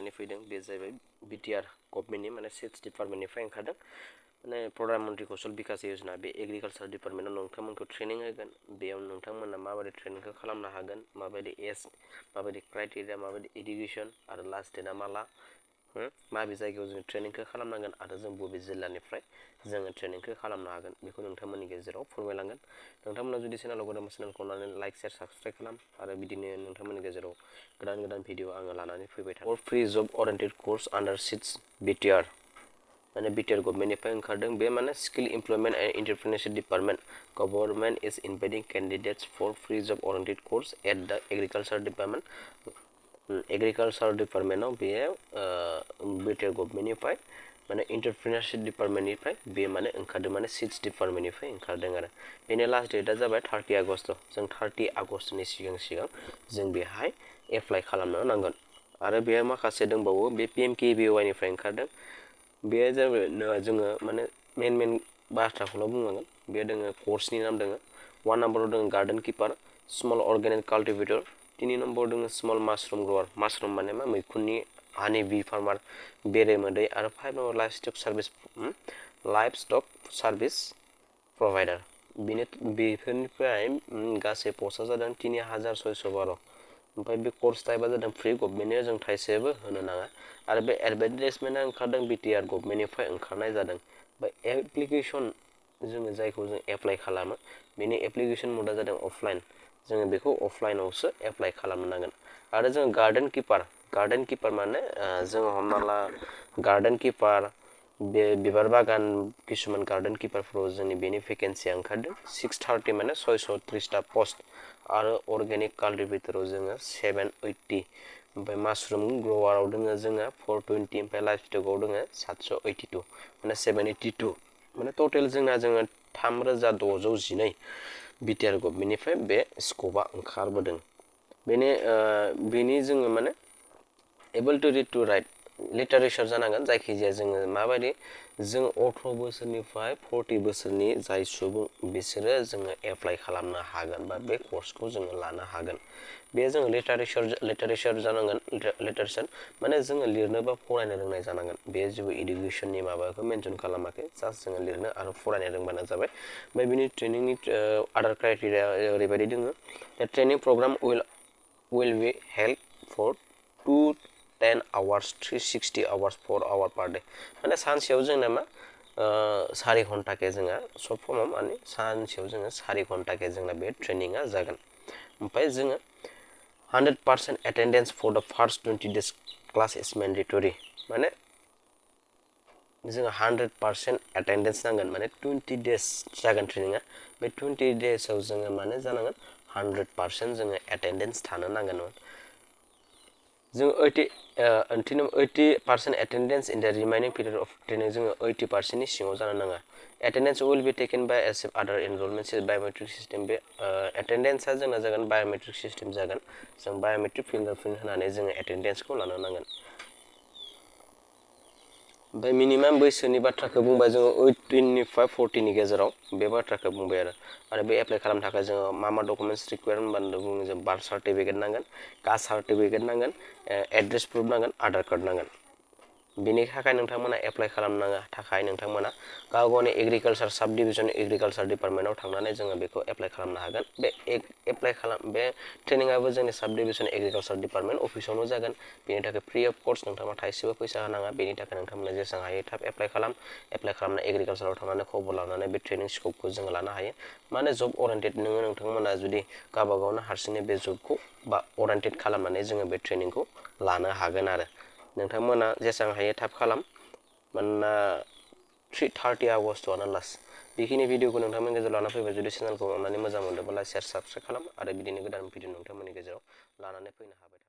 लानानै फैदों बे जाहैबाय BTR गभर्नमेन्टनि माने सिक्स डिपार्टमेन्टनिफ्राय ओंखारदों माने प्रधान मन्त्रि कौशल विकास योजना बे एग्रिकालचार डिपार्टमेन्टआव नोंथांमोनखौ ट्रेनिं होगोन बेयाव नोंथांमोना माबायदि ट्रेनिंखौ खालामनो हागोन माबायदि एज माबायदि क्राइटेरिया माबायदि एडुकेसन आरो लास्ट डेटआ माला माबे जायगायाव जों ट्रेनिंखौ खालामनांगोन आरो जों बबे जिल्लानिफ्राय जोङो ट्रेनिंखौ खालामनो हागोन बेखौ नोंथांमोननि गेजेराव फोरमायलांगोन नोंथांमोना जुदि चेनेलाव गोदान चेनेलखौ लानानै लाइक शेयार साबस्क्राइब खालाम आरो बिदिनो नोंथांमोननि गेजेराव गोदान भिडिअ आङो लानानै फैबाय थागोन for free job oriented course under six BTR माने BTR गभर्नमेन्टनिफ्राय ओंखारदों बे माने skill employment and entrepreneurship department government is inviting candidates for free job oriented course at the agriculture department agriculture डिपार्टमेन्टआव बेयो BTR गभर्नमेन्टनिफ्राय माने एन्टारप्रेन्योरशिप डिपार्टमेन्टनिफ्राय बे माने ओंखारदों माने सिक्स डिपार्टमेन्टनिफ्राय ओंखारदों आरो बेनि लास्ट डेटआ जाबाय 30 आगस्ट जों 30 आगस्टनि सिगां जों बेहाय एप्लाइ खालामनो नांगोन आरो बेहाय माखासे दंबावो बे PMKVY निफ्राय ओंखारदों बे जोङो माने मेन बाथ्राखौल' बुंनांगोन बे दोङो कर्सनि नाम दोङो 1 नम्बराव दोङो गार्डन किपार स्मल अर्गेनिक काल्टिवेटर 3 नम्बराव दोङो स्मल माशरूम ग्रोवर माशरूम माने मा मैखुननि हानि बी फार्मार बेरेमोदै आरो 5 number life stock service provider बेफोरनिफ्राय गासै पस्टआ जादों 3612 ओमफ्राय बे कर्स टाइपआ जादों फ्रि गभर्नमेन्टनि जों थाइसेबो होनो नाङा आरो बे एडभार्टाइजमेन्टआ ओंखारदों BTR गभर्नमेन्टनिफ्राय ओंखारनाय जादों बे एप्लिकेसन जोङो जायखौ जों एप्लाइ खालामो बेनि एप्लिकेसन मोडआ जादों अफलाइन जोङो बेखौ अफलाइनावसो एप्लाइ खालामनो नांगोन आरो जों गार्डन किपार माने जों हमना ला गार्डन किपार बे बिबार बागान किसुमान गार्डन किपारफोराव जोंनि बेनि भेकेन्सिया ओंखारदों 630 माने 630 टा पोस्ट आरो अर्गेनिक काल्टिवेटराव जोङो 780 ओमफ्राय माशरूम ग्रोवाराव दोङो जोङो 420 ओमफ्राय लाइफ स्टकआव दोङो 782 माने 782 माने टोटेल जोङो 3612 BTR गभर्नमेन्टनिफ्राय बे स्कोपआ ओंखारबोदों बेनि जोङो माने able to read to write literature जानांगोन जायखिजाया जोङो माबायदि जों 18 बोसोरनिफ्राय 40 बोसोरनि जाय सुबुं बिसोरो जोङो एप्लाइ खालामनो हागोन बा बे कर्सखौ जोङो लानो हागोन बे जोङो लिटारेचार जानांगोन लिटारेचार माने जोङो लिरनो बा फरायनो रोंनाय जानांगोन बे जेबो एडुकेसननि माबाखौ मेनसन खालामाखै जास्ट जोङो लिरनो आरो फरायनो रोंबानो जाबाय ओमफ्राय बिनि ट्रेनिंनि आदार क्राइटेरिया ओरैबायदि दोङो दा training programme will be held for 210 hours 360 hours 4 hours per day माने सानसेयाव जोंना मा 4 घन्टा के जोङो सब फर्माव माने सानसेयाव जोङो 4 घन्टा के जोंना बे ट्रेनिंआ जागोन ओमफ्राय जोङो 100% attendance for the first 20 days class is mandatory माने जोङो 100% attendance नांगोन माने 20 days जागोन ट्रेनिंआ बे 20 daysआव जोङो माने जानांगोन 100% जोङो attendance थानो नांगोन जों 80% attendance in the remaining period of training जोङो 80% नि सिङाव जानो नाङा attendance will be taken by as other enrollment biometric system बे attendanceआ जोंना जागोन biometric system जागोन जों biometric fingerprint होनानै जोङो attendanceखौ लानो नांगोन ओमफ्राय मिनिमाम बैसोनि बाथ्राखौ बुंबाय जोङो 18 निफ्राय 40 नि गेजेराव बे बाथ्राखौ बुंबाय आरो बे एप्लाइ खालामनो थाखाय जोङो मा डकुमेन्ट्स रिक्वायर होनबानो बुङो जों बार्थ सार्टिफिकेट नांगोन कास्ट सार्टिफिकेट नांगोन एड्रेस प्रुफ नांगोन आधार कार्ड नांगोन बेनि थाखाय नोंथांमोना एप्लाइ खालामनो थाखाय नोंथांमोना गावगावनि एग्रिकालचार सब डिभिजन एग्रिकालचार डिपार्टमेन्टआव थांनानै जोङो बेखौ एप्लाइ खालामनो हागोन बे ट्रेनिंआबो जोंनि सब डिभिजन एग्रिकालचार डिपार्टमेन्ट अफिसावनो जागोन बेनि थाखाय फ्रि अफ कस्ट नोंथांमोना थाइसेबो फैसा होनाङा बेनि थाखाय नोंथांमोना जेसेबां हायो थाब एप्लाइ खालामना एग्रिकालचाराव थांनानै खबर लानानै बे ट्रेनिं स्कोपखौ जोङो लानो हायो माने जब ओरिएन्टेड नोंथांमोना जुदि गावबागावनो हारसिङै बे जबखौ बा ओरिएन्टेड खालामनानै जोङो बे ट्रेनिंखौ लानो हागोन आरो नोंथांमोना जेसेबां हायो थाब खालाम मानोना 30 आगस्टआनो लास्ट बेखिनि भिडिअखौ नोंथांमोननि गेजेराव लाना फैबाय जुदि चेनेलखौ अननानै मोजां मोनदोंब्ला शेयार साबस्क्राइब खालाम आरो बिदिनो गोदान भिडिअ नोंथांमोननि गेजेराव लानानै फैनो हाबाय